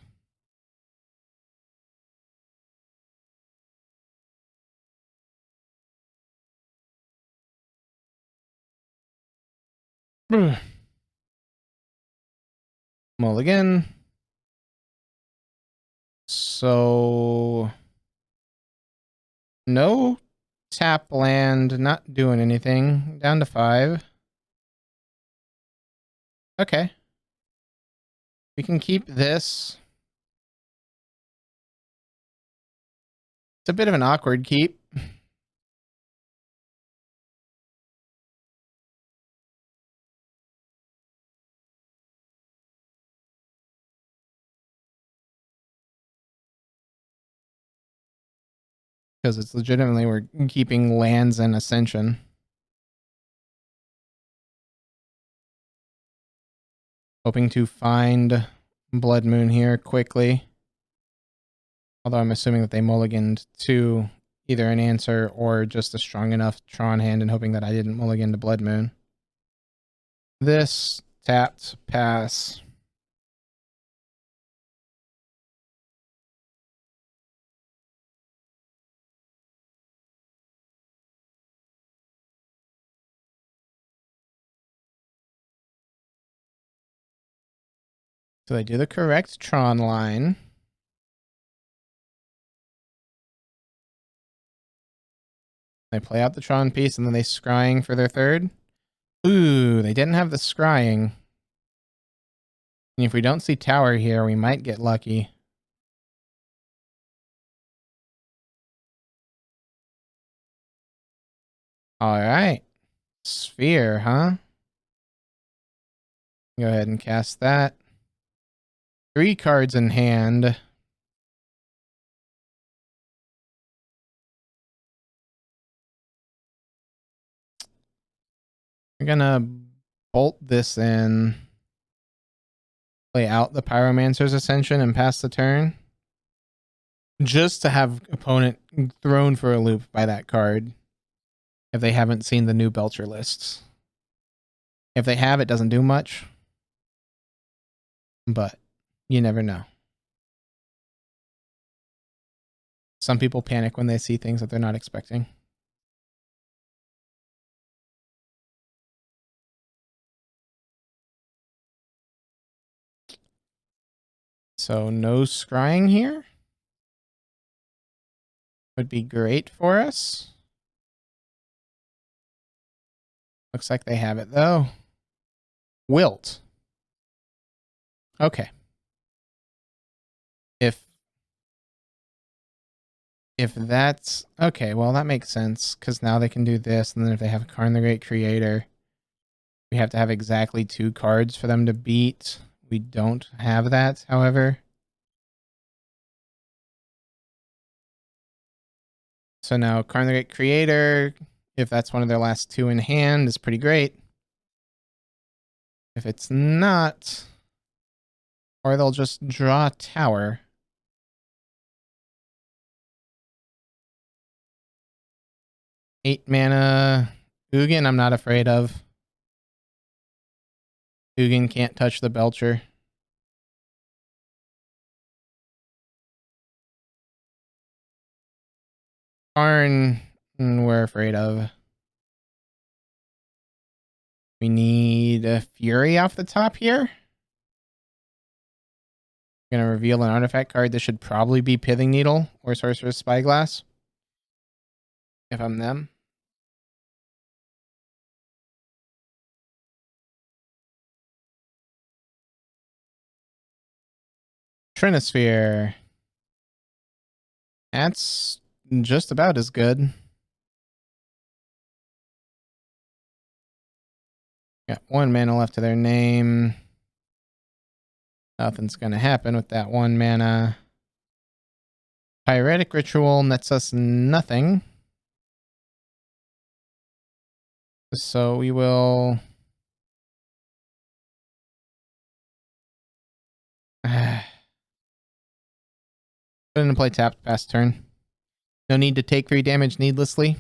Mulligan. So no tap land, not doing anything. Down to 5. Okay. We can keep this. It's a bit of an awkward keep. Because it's legitimately we're keeping lands and Ascension. Hoping to find Blood Moon here quickly. Although I'm assuming that they mulliganed to either an answer or just a strong enough Tron hand and hoping that I didn't mulligan to Blood Moon. This tapped pass. So they do the correct Tron line. They play out the Tron piece and then they scrying for their third. Ooh, they didn't have the scrying. And if we don't see tower here, we might get lucky. All right. Sphere, huh? Go ahead and cast that. 3 cards in hand. We're gonna bolt this in. Play out the Pyromancer's Ascension and pass the turn. Just to have opponent thrown for a loop by that card. If they haven't seen the new Belcher lists. If they have, it doesn't do much. But you never know. Some people panic when they see things that they're not expecting. So no scrying here. Would be great for us. Looks like they have it though. Wilt. Okay. If that's okay, well that makes sense because now they can do this, and then if they have Karn the Great Creator, we have to have exactly 2 cards for them to beat. We don't have that, however. So now Karn the Great Creator, if that's one of their last 2 in hand, is pretty great. If it's not, or they'll just draw a tower. Eight mana Ugin, I'm not afraid of. Ugin can't touch the Belcher. Karn, we're afraid of. We need a Fury off the top here. Gonna reveal an artifact card. This should probably be Pithing Needle or Sorcerer's Spyglass. If I'm them. Trinosphere. That's just about as good. Got 1 mana left to their name. Nothing's gonna happen with that 1 mana. Pyretic Ritual nets us nothing. So we will... Put into play tapped past turn. No need to take 3 damage needlessly.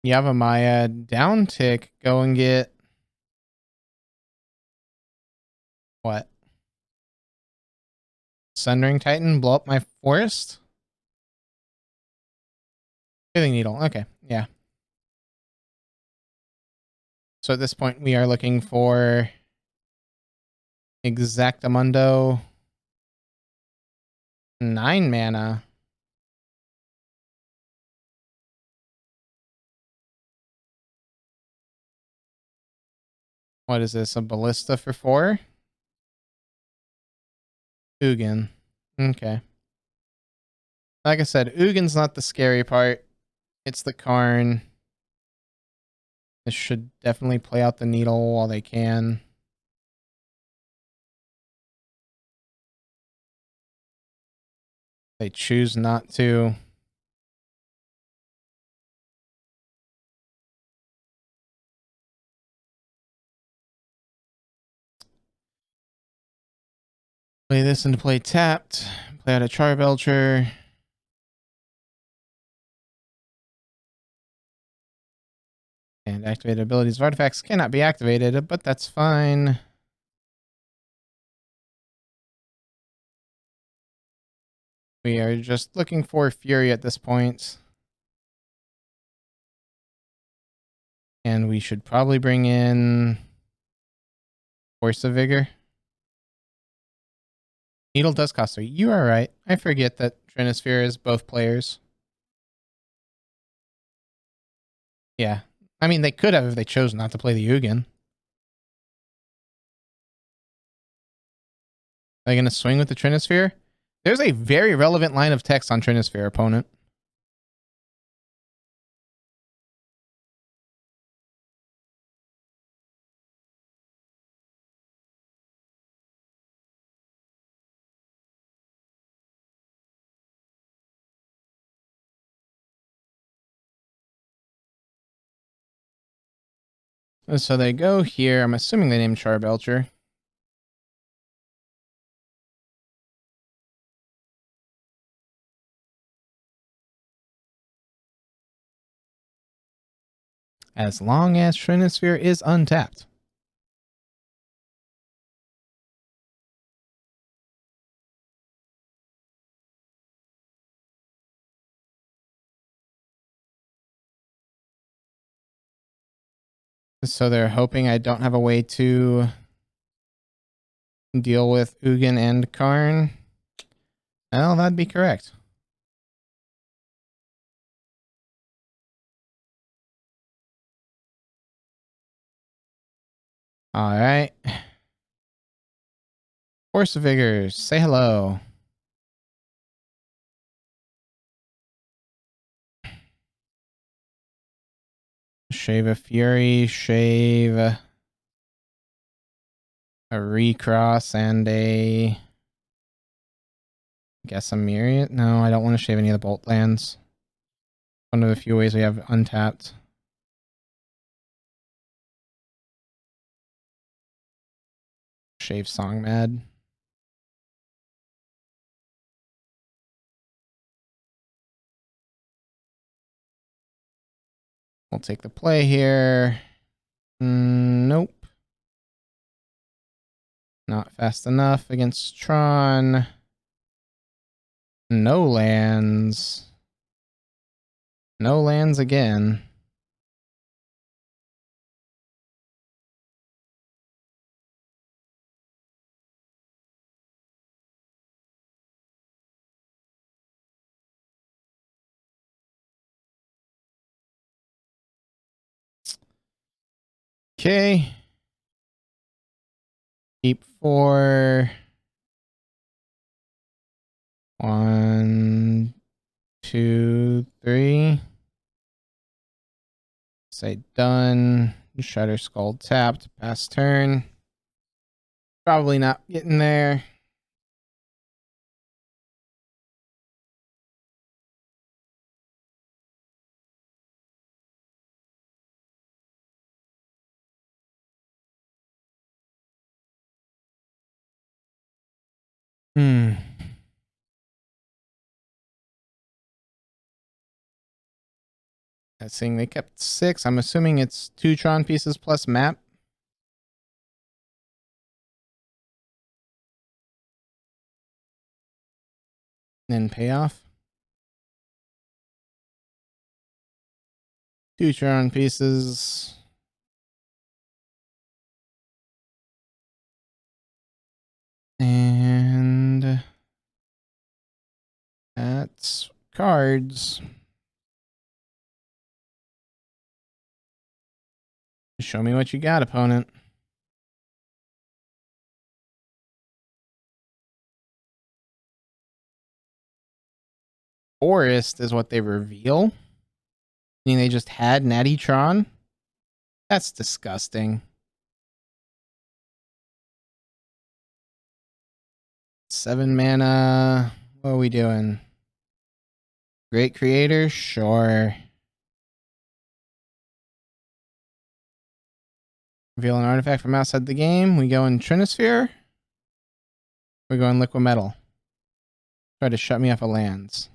Yavimaya down tick. Go and get... What? Sundering Titan? Blow up my forest? Pithing Needle. Okay, yeah. So at this point, we are looking for Exactamundo. 9 mana. What is this? A Ballista for 4? Ugin. Okay. Like I said, Ugin's not the scary part. It's the Karn. This should definitely play out the needle while they can. They choose not to. Play this into play tapped. Play out a Charbelcher. And activated abilities of artifacts cannot be activated, but that's fine. We are just looking for Fury at this point. And we should probably bring in Force of Vigor. Needle does cost 3. You are right. I forget that Trinisphere is both players. Yeah. I mean, they could have if they chose not to play the Ugin. Are they going to swing with the Trinisphere? There's a very relevant line of text on Trinisphere, opponent. So they go here. I'm assuming they named Charbelcher. As long as Trinisphere is untapped. So they're hoping I don't have a way to deal with Ugin and Karn. Well, that'd be correct. All right. Force of Vigors, say hello. Shave a Fury, shave a recross and a... guess a Myriad? No, I don't want to shave any of the Bolt lands. One of the few ways we have untapped. Shave Song Mad. We'll take the play here. Nope. Not fast enough against Tron. No lands. No lands again. Okay. Keep 4. 1, 2, 3. Say done. Shatter Skull tapped. Pass turn. Probably not getting there. Guessing they kept 6. I'm assuming it's 2 Tron pieces plus map. Then payoff. 2 Tron pieces. And that's cards. Show me what you got, opponent. Forest is what they reveal. Meaning they just had Natty Tron. That's disgusting. 7 mana. What are we doing? Great creator? Sure. Reveal an artifact from outside the game. We go in Trinosphere. We go in Liquid Metal. Try to shut me off of lands.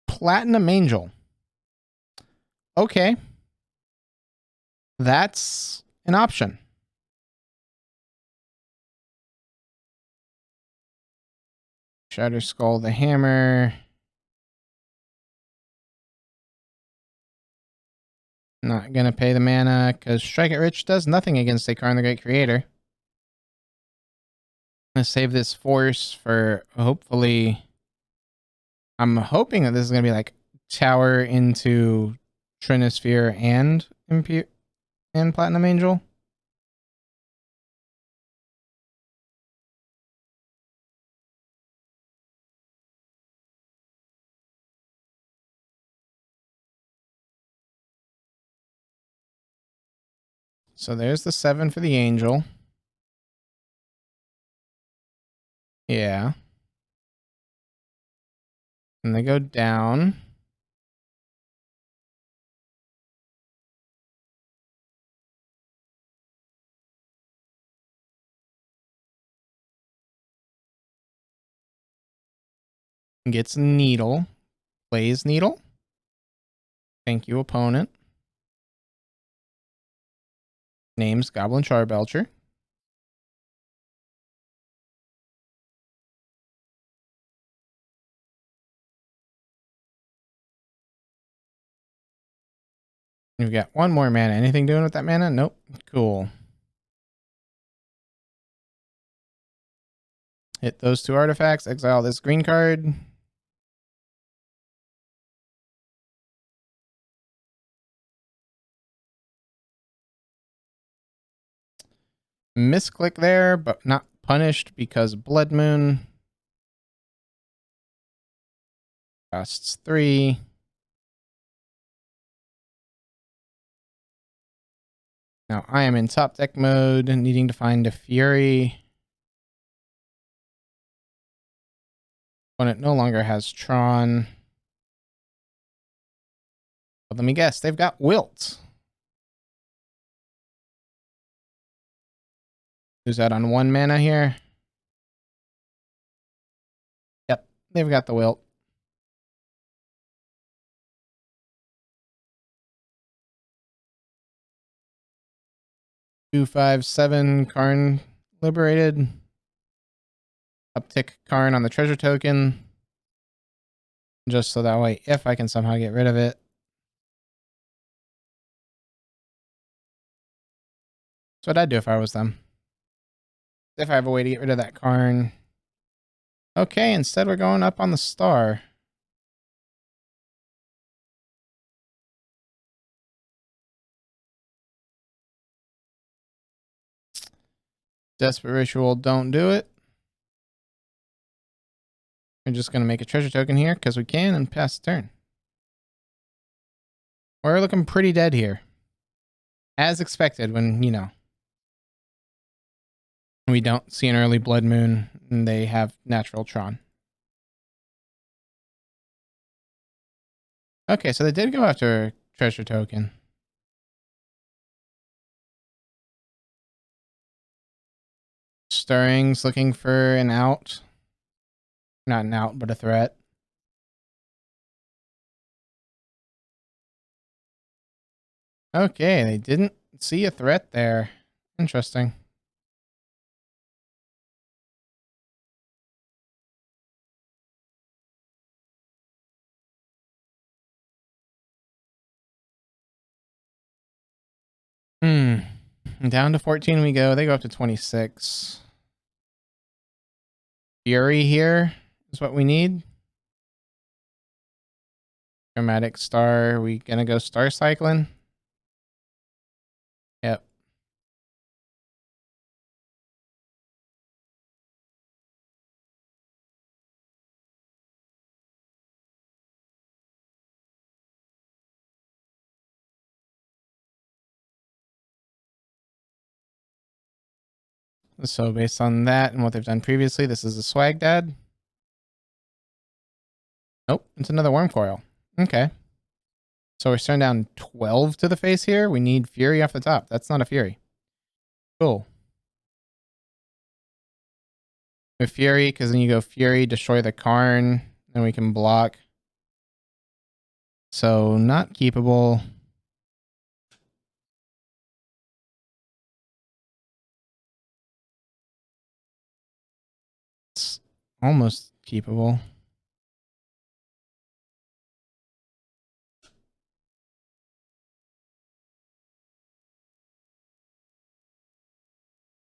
Platinum Angel. Okay. That's an option. Shatter Skull the Hammer. Not gonna pay the mana because Strike It Rich does nothing against a Karn the Great Creator. I'm gonna save this force for hopefully. I'm hoping that this is gonna be like Tower into Trinosphere and Platinum Angel. So there's the 7 for the Angel. Yeah. And they go down. Gets Needle. Plays Needle. Thank you, opponent. Names Goblin Charbelcher. We've got 1 more mana. Anything doing with that mana? Nope. Cool. Hit those 2 artifacts. Exile this green card. Misclick there, but not punished because Blood Moon. Costs 3. Now I am in top deck mode, needing to find a Fury. Opponent no longer has Tron. But let me guess, they've got Wilt. Who's out on 1 mana here? Yep, they've got the Wilt. Two, 5, 7, Karn liberated. Uptick Karn on the treasure token. Just so that way, if I can somehow get rid of it. That's what I'd do if I was them. If I have a way to get rid of that Karn. Okay, instead we're going up on the star. Desperate Ritual, don't do it. We're just going to make a treasure token here because we can and pass the turn. We're looking pretty dead here. As expected when, you know, we don't see an early Blood Moon and they have natural Tron. Okay, so they did go after a treasure token. Stirring's looking for an out. Not an out, but a threat. Okay, they didn't see a threat there. Interesting. Down to 14 we go. They go up to 26. Fury here is what we need. Chromatic Star. We gonna go Star Cycling? Yep. So based on that and what they've done previously, this is a swag dad. Nope, it's another worm coil. Okay. So we're starting down 12 to the face here. We need Fury off the top. That's not a Fury. Cool. With Fury, because then you go Fury, destroy the Karn, then we can block. So not keepable. It's almost keepable.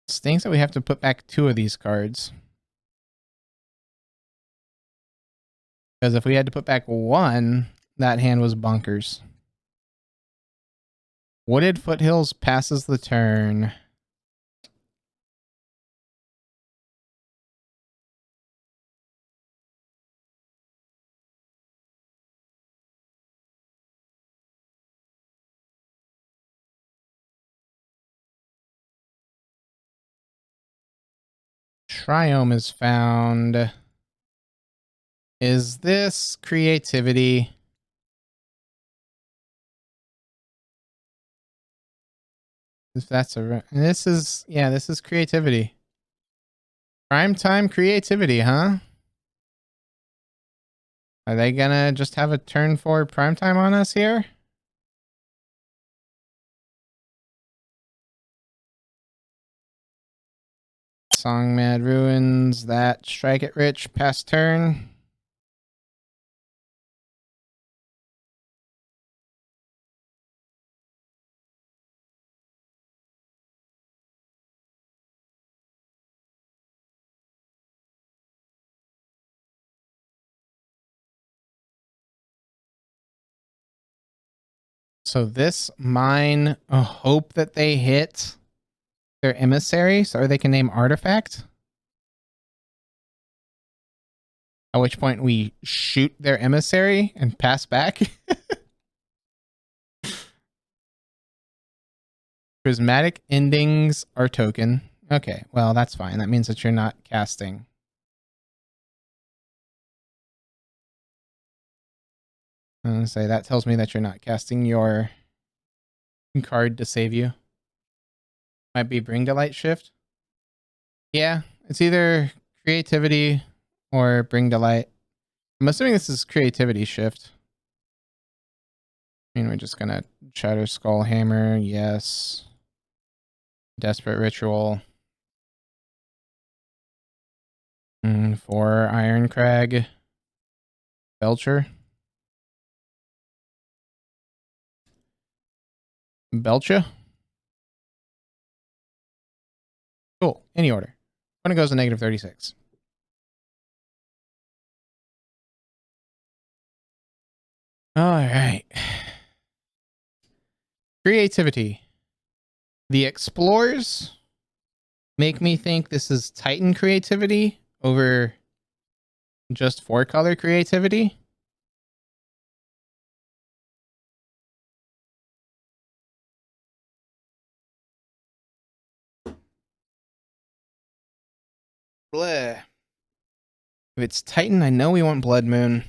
Stinks that we have to put back 2 of these cards. Because if we had to put back 1, that hand was bonkers. Wooded Foothills passes the turn. Triome is found. Is this creativity? If that's a... This is... Yeah, this is creativity. Primetime creativity, huh? Are they gonna just have a turn 4 primetime on us here? Song Mad Ruins, that Strike It Rich, pass turn. So this mine, hope that they hit their emissary so they can name artifact. At which point we shoot their emissary and pass back. Prismatic endings are token. Okay, well, that's fine. That means that you're not casting. I'm gonna say that tells me that you're not casting your card to save you. Might be Bring to Light Shift. Yeah, it's either creativity or Bring to Light. I'm assuming this is creativity shift. I mean, we're just gonna Shatter Skull Hammer, yes. Desperate Ritual. 4 Iron Crag. Belcher. Belcher. Cool. Any order. When it goes to negative 36. All right. Creativity. The Explorers make me think this is Titan creativity over just 4-color creativity. Bleh. If it's Titan, I know we want Blood Moon.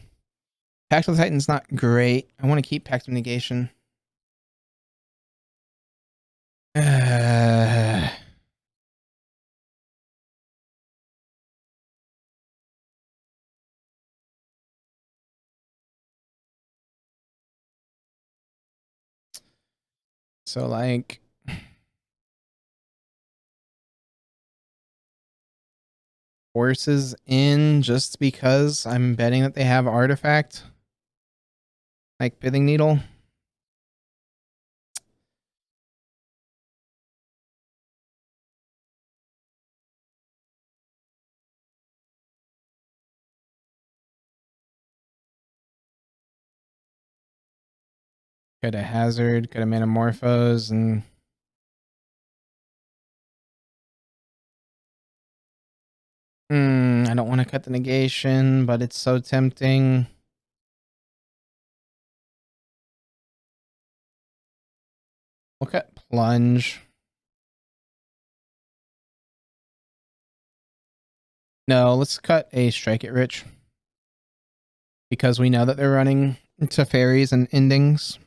Pact of the Titan's not great. I want to keep Pact of Negation. So, like... Forces in just because I'm betting that they have artifact. Like Pithing Needle. Could have Hazard, could have Metamorphose, and... I don't want to cut the negation, but it's so tempting. We'll cut Plunge. No, let's cut a Strike It Rich. Because we know that they're running Teferis and Endings.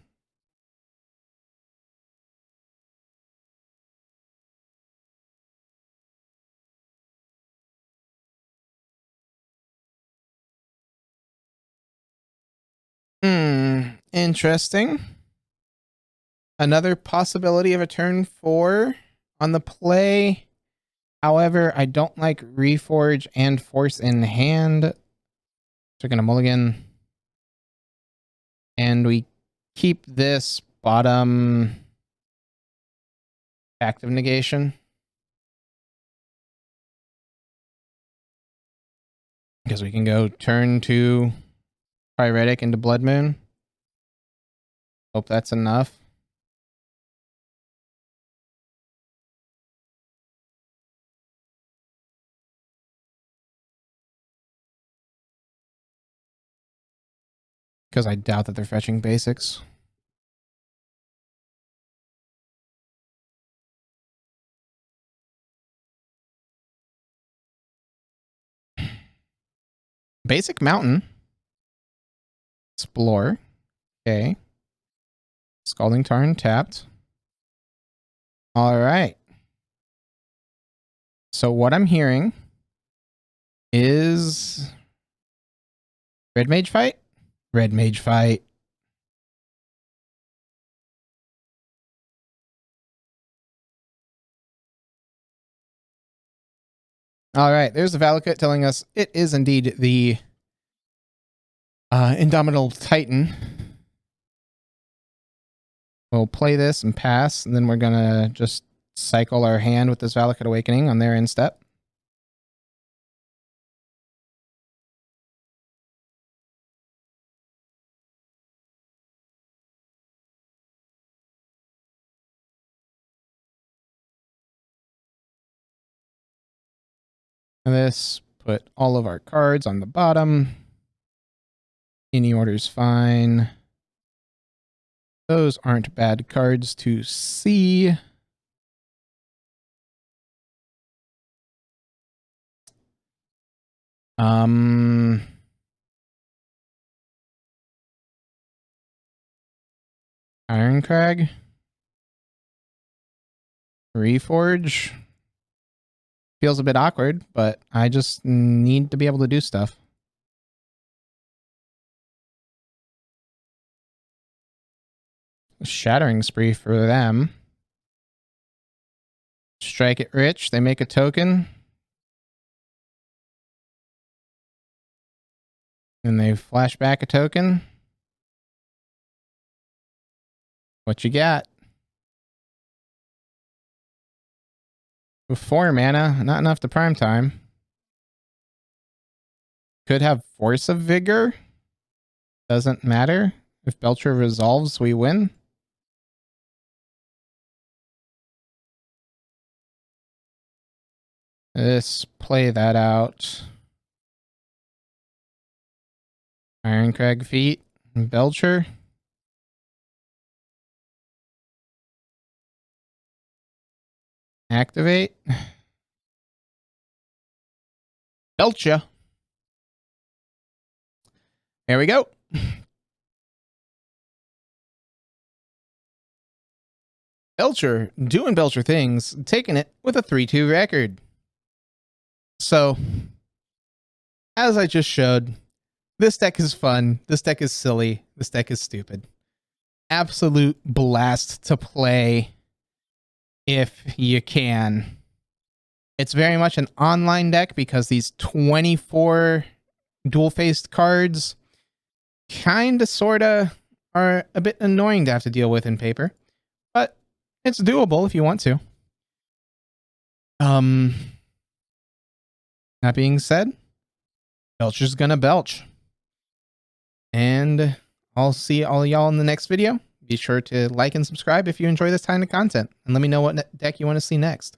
Interesting. Another possibility of a turn 4 on the play. However, I don't like Reforge and Force in hand. So we're going to mulligan. And we keep this bottom active negation. Because we can go turn 2 Pyretic into Blood Moon. Hope that's enough. Because I doubt that they're fetching basics. Basic Mountain. Explore. Okay. Scalding Tarn tapped. Alright. So what I'm hearing is Red Mage fight? Red Mage fight. Alright, there's the Valakut telling us it is indeed the Indomitable Titan. We'll play this and pass, and then we're gonna just cycle our hand with this Valakut Awakening on their end step. And this, put all of our cards on the bottom. Any order's fine. Those aren't bad cards to see. Ironcrag. Reforge. Feels a bit awkward, but I just need to be able to do stuff. Shattering Spree for them. Strike It Rich. They make a token. And they flash back a token. What you got? With 4 mana, not enough to prime time. Could have Force of Vigor. Doesn't matter. If Belcher resolves, we win. Let's play that out. Ironcrag Feet. Belcher. Activate. Belcher. There we go. Belcher doing Belcher things, taking it with a 3-2 record. So, as I just showed, this deck is fun. This deck is silly. This deck is stupid. Absolute blast to play if you can. It's very much an online deck because these 24 dual-faced cards kind of, sort of are a bit annoying to have to deal with in paper. But it's doable if you want to. That being said, Belcher's gonna belch. And I'll see all y'all in the next video. Be sure to like and subscribe if you enjoy this kind of content. And let me know what deck you want to see next.